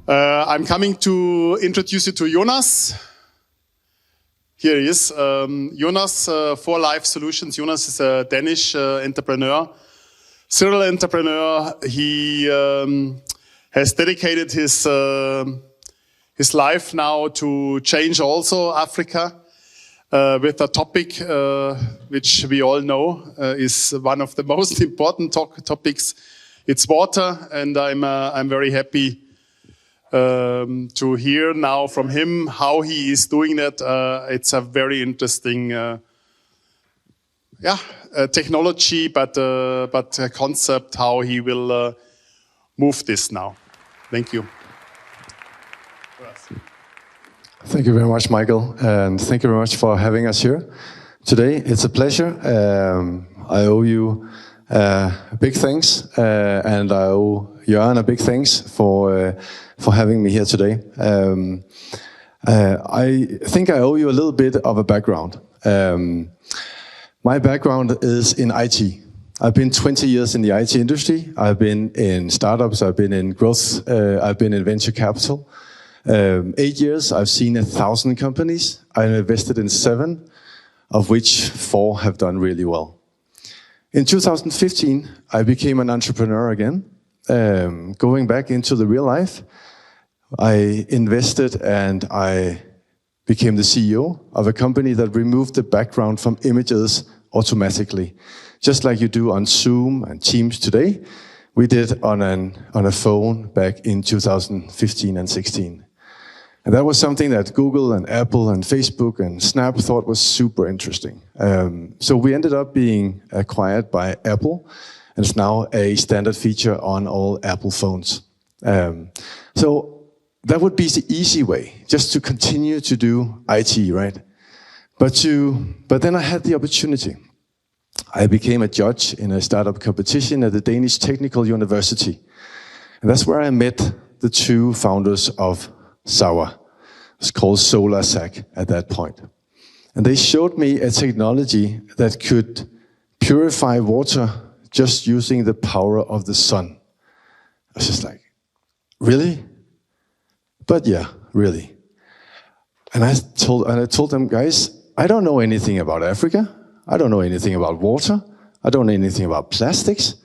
I'm coming to introduce you to Jonas. Here he is. Jonas, for Life Solutions. Jonas is a Danish entrepreneur, serial entrepreneur. He has dedicated his life now to change also Africa with a topic which we all know is one of the most important topics. It's water, and I'm very happy to hear now from him how he is doing that. It's a very interesting, technology, but a concept how he will move this now. Thank you. Thank you very much, Michael, and thank you very much for having us here today. It's a pleasure. I owe you big thanks, and I owe Jørgen a big thanks for having me here today. I think I owe you a little bit of a background. My background is in IT. I've been 20 years in the IT industry. I've been in startups, I've been in growth, I've been in venture capital. 8 years, I've seen 1,000 companies. I invested in 7, of which 4 have done really well. In 2015, I became an entrepreneur again. Going back into the real life, I invested and I became the CEO of a company that removed the background from images automatically. Just like you do on Zoom and Teams today, we did on a phone back in 2015 and 16. And that was something that Google and Apple and Facebook and Snap thought was super interesting. So we ended up being acquired by Apple, and it's now a standard feature on all Apple phones. So that would be the easy way, just to continue to do IT, right? But then I had the opportunity. I became a judge in a startup competition at the Danish Technical University. And that's where I met the 2 founders of Sauer. It's called SolarSac at that point. And they showed me a technology that could purify water just using the power of the sun. I was just like, really? But yeah, really. And I told them, guys, I don't know anything about Africa. I don't know anything about water. I don't know anything about plastics.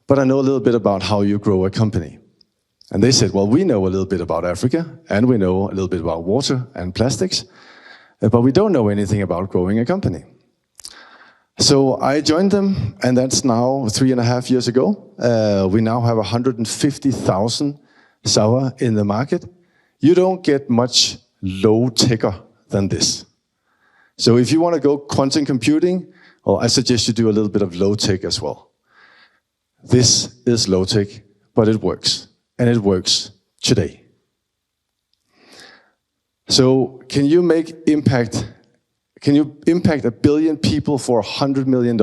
But I know a little bit about how you grow a company. And they said, well, we know a little bit about Africa, and we know a little bit about water and plastics, but we don't know anything about growing a company. So I joined them, and that's now 3.5 years ago. We now have 150,000 Sauer in the market. You don't get much low-techer than this. So if you want to go quantum computing, well, I suggest you do a little bit of low-tech as well. This is low-tech, but it works. And it works today. So can you impact 1 billion people for $100 million?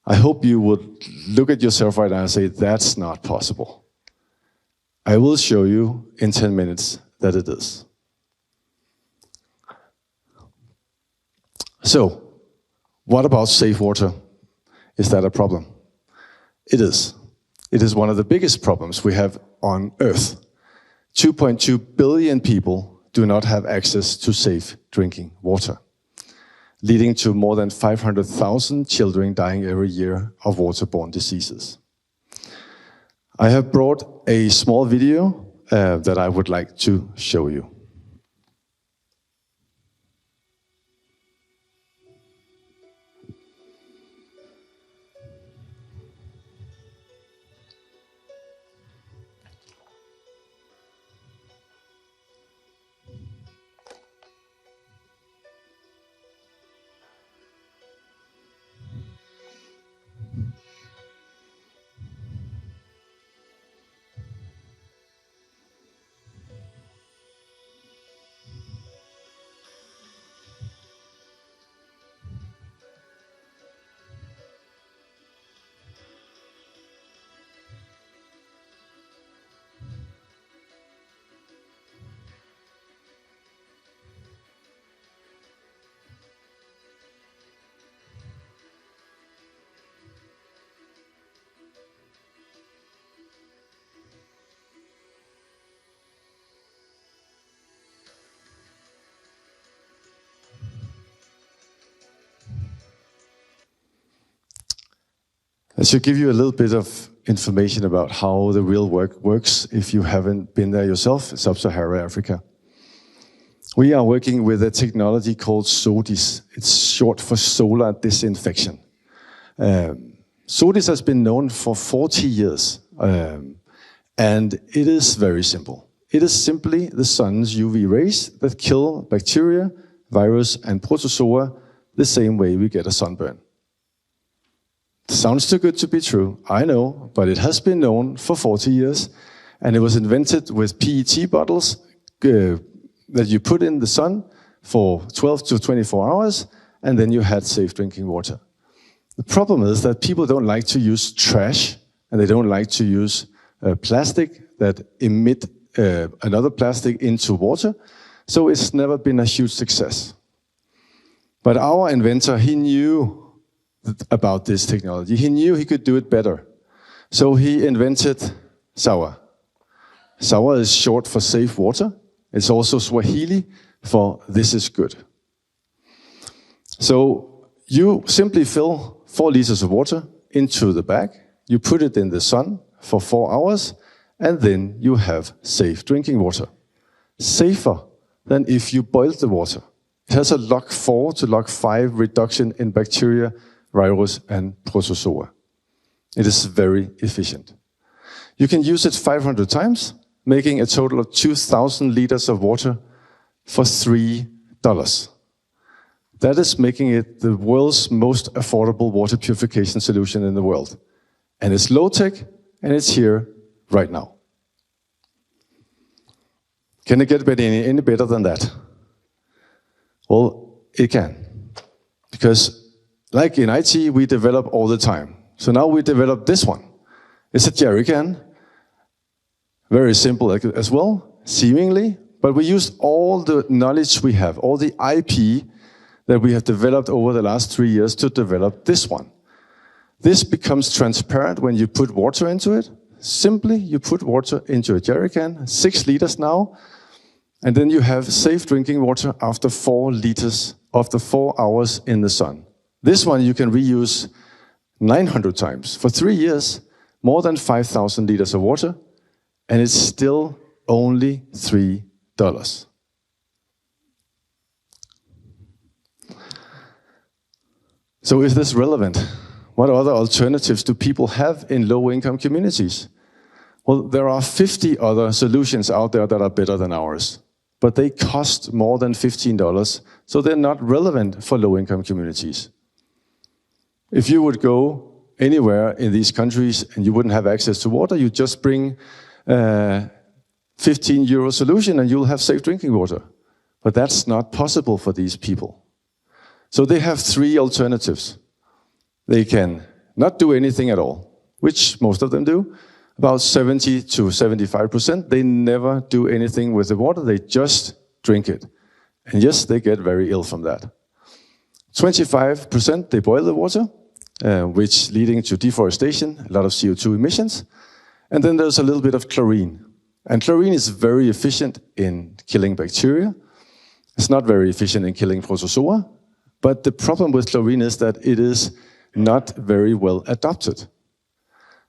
I hope you would look at yourself right now and say, that's not possible. I will show you in 10 minutes that it is. So, what about safe water? Is that a problem? It is. It is one of the biggest problems we have on Earth. 2.2 billion people do not have access to safe drinking water, leading to more than 500,000 children dying every year of waterborne diseases. I have brought a small video that I would like to show you. I should give you a little bit of information about how the real work works if you haven't been there yourself in Sub-Saharan Africa. We are working with a technology called SODIS. It's short for solar disinfection. SODIS has been known for 40 years, and it is very simple. It is simply the sun's UV rays that kill bacteria, virus, and protozoa the same way we get a sunburn. Sounds too good to be true, I know, but it has been known for 40 years, and it was invented with PET bottles that you put in the sun for 12 to 24 hours, and then you had safe drinking water. The problem is that people don't like to use trash, and they don't like to use plastic that emit another plastic into water, so it's never been a huge success. But our inventor, he knew about this technology. He knew he could do it better. So he invented SAWA. SAWA is short for safe water. It's also Swahili for this is good. So you simply fill 4 liters of water into the bag, you put it in the sun for 4 hours, and then you have safe drinking water. Safer than if you boiled the water. It has a log 4 to log 5 reduction in bacteria, virus, and protozoa. It is very efficient. You can use it 500 times, making a total of 2,000 liters of water for $3. That is making it the world's most affordable water purification solution in the world. And it's low-tech, and it's here right now. Can it get any better than that? Well, it can. Because like in IT, we develop all the time. So now we develop this one. It's a jerry can. Very simple as well, seemingly. But we use all the knowledge we have, all the IP that we have developed over the last 3 years to develop this one. This becomes transparent when you put water into it. Simply, you put water into a jerry can, 6 liters now, and then you have safe drinking water after 4 liters, after 4 hours in the sun. This one you can reuse 900 times. For 3 years, more than 5,000 liters of water, and it's still only $3. So is this relevant? What other alternatives do people have in low-income communities? Well, there are 50 other solutions out there that are better than ours, but they cost more than $15, so they're not relevant for low-income communities. If you would go anywhere in these countries and you wouldn't have access to water, you just bring €15 solution and you'll have safe drinking water. But that's not possible for these people. So they have 3 alternatives. They can not do anything at all, which most of them do. About 70 to 75%, they never do anything with the water, they just drink it. And yes, they get very ill from that. 25%, they boil the water, which leading to deforestation, a lot of CO2 emissions. And then there's a little bit of chlorine. And chlorine is very efficient in killing bacteria. It's not very efficient in killing protozoa. But the problem with chlorine is that it is not very well adapted.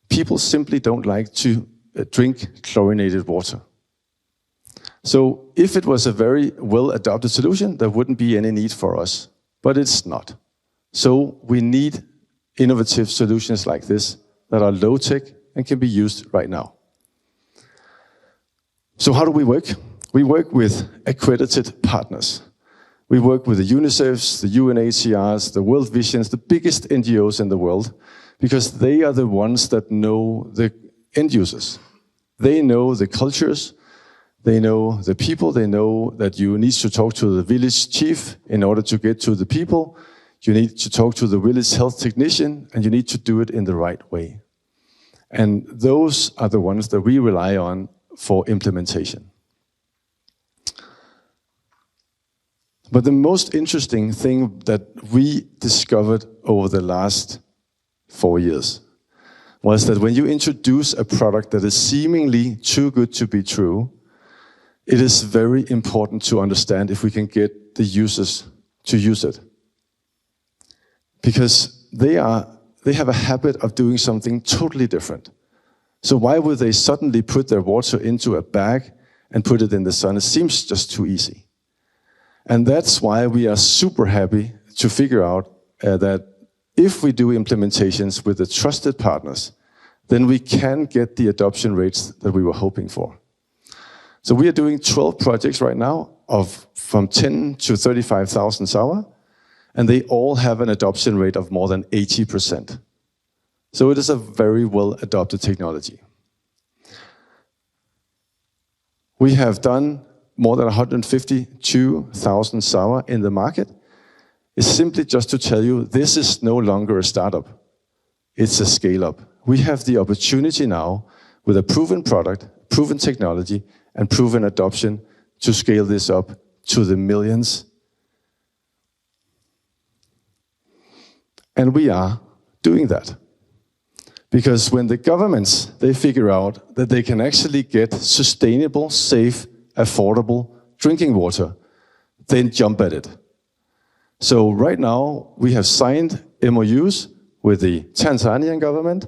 People simply don't like to drink chlorinated water. So if it was a very well-adapted solution, there wouldn't be any need for us. But it's not. So we need innovative solutions like this that are low-tech and can be used right now. So how do we work? We work with accredited partners. We work with the UNICEFs, the UNHCRs, the World Visions, the biggest NGOs in the world, because they are the ones that know the end users. They know the cultures, they know the people, they know that you need to talk to the village chief in order to get to the people. You need to talk to the village health technician, and you need to do it in the right way. And those are the ones that we rely on for implementation. But the most interesting thing that we discovered over the last 4 years was that when you introduce a product that is seemingly too good to be true, it is very important to understand if we can get the users to use it. Because they are they have a habit of doing something totally different. So why would they suddenly put their water into a bag and put it in the sun? It seems just too easy. And that's why we are super happy to figure out that if we do implementations with the trusted partners, then we can get the adoption rates that we were hoping for. So we are doing 12 projects right now of from 10 to 35,000 SAWA, and they all have an adoption rate of more than 80%. So it is a very well adopted technology. We have done more than 152,000 SAWA in the market. It's simply just to tell you, this is no longer a startup. It's a scale-up. We have the opportunity now, with a proven product, proven technology, and proven adoption, to scale this up to the millions. And we are doing that. Because when the governments, they figure out that they can actually get sustainable, safe, affordable drinking water, they jump at it. So right now, we have signed MOUs with the Tanzanian government,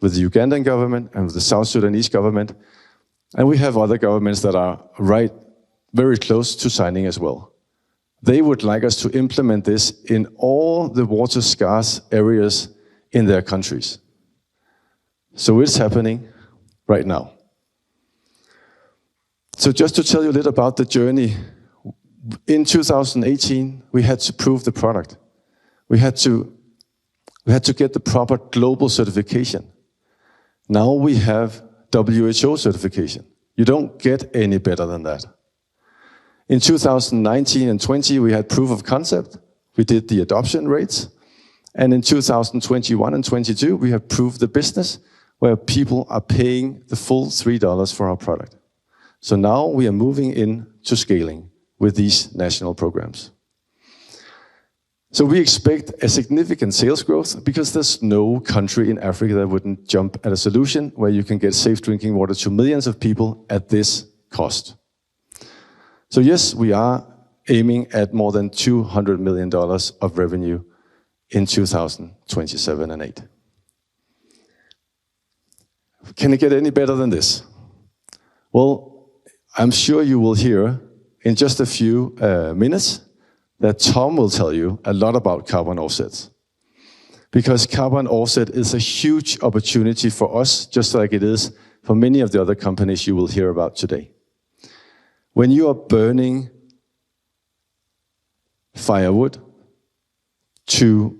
with the Ugandan government, and with the South Sudanese government. And we have other governments that are very close to signing as well. They would like us to implement this in all the water scarce areas in their countries. So it's happening right now. So just to tell you a little about the journey, in 2018, we had to prove the product. We had to get the proper global certification. Now we have WHO certification. You don't get any better than that. In 2019 and 20, we had proof of concept. We did the adoption rates. And in 2021 and 22, we have proved the business where people are paying the full $3 for our product. So now we are moving into scaling with these national programs. So we expect a significant sales growth because there's no country in Africa that wouldn't jump at a solution where you can get safe drinking water to millions of people at this cost. So yes, we are aiming at more than $200 million of revenue in 2027 and 8. Can it get any better than this? Well, I'm sure you will hear in just a few minutes that Tom will tell you a lot about carbon offsets. Because carbon offset is a huge opportunity for us, just like it is for many of the other companies you will hear about today. When you are burning firewood to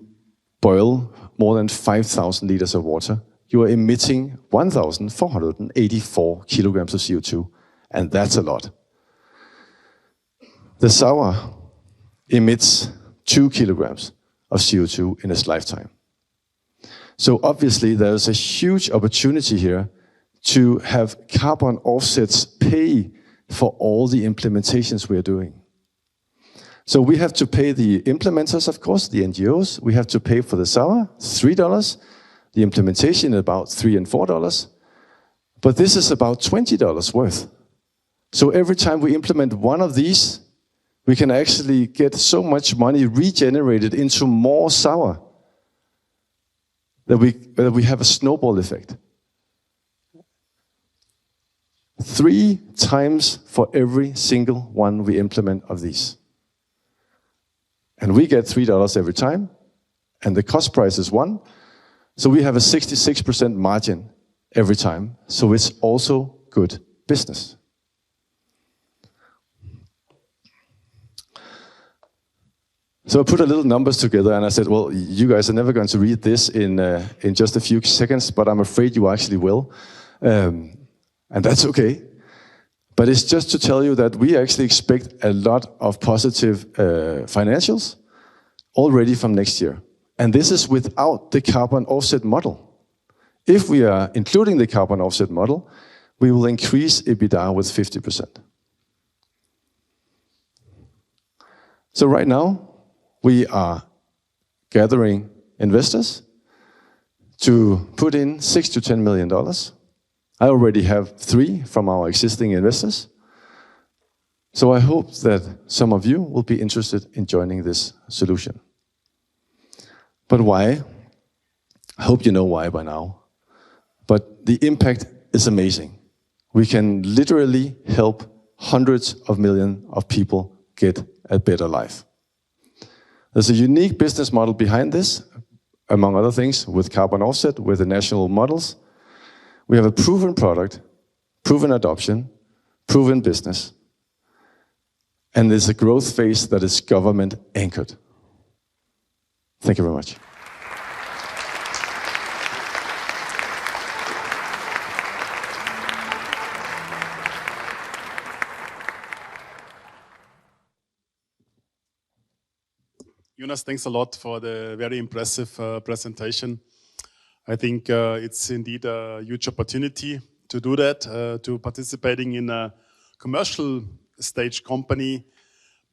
boil more than 5,000 liters of water, you are emitting 1,484 kilograms of CO2, and that's a lot. The SAWA emits 2 kilograms of CO2 in its lifetime. So obviously there's a huge opportunity here to have carbon offsets pay for all the implementations we are doing. So we have to pay the implementers, of course, the NGOs. We have to pay for the SAWA, $3. The implementation about $3 and $4. But this is about $20 worth. So every time we implement one of these, we can actually get so much money regenerated into more SAWA that we have a snowball effect. 3 times for every single one we implement of these. And we get $3 every time, and the cost price is 1. So we have a 66% margin every time. So it's also good business. So I put a little numbers together and I said, well, you guys are never going to read this in just a few seconds, but I'm afraid you actually will. And that's okay. But it's just to tell you that we actually expect a lot of positive financials already from next year. And this is without the carbon offset model. If we are including the carbon offset model, we will increase EBITDA with 50%. So right now, we are gathering investors to put in $6 to $10 million. I already have 3 from our existing investors. So I hope that some of you will be interested in joining this solution. But why? I hope you know why by now. But the impact is amazing. We can literally help hundreds of millions of people get a better life. There's a unique business model behind this, among other things, with carbon offset, with the national models. We have a proven product, proven adoption, proven business, and there's a growth phase that is government anchored. Thank you very much. Jonas, thanks a lot for the very impressive presentation. I think it's indeed a huge opportunity to do that, to participating in a commercial stage company,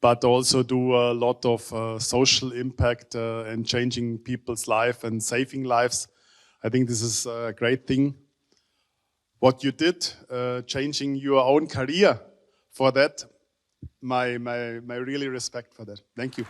but also do a lot of social impact and changing people's life and saving lives. I think this is a great thing. What you did, changing your own career for that, my really respect for that. Thank you.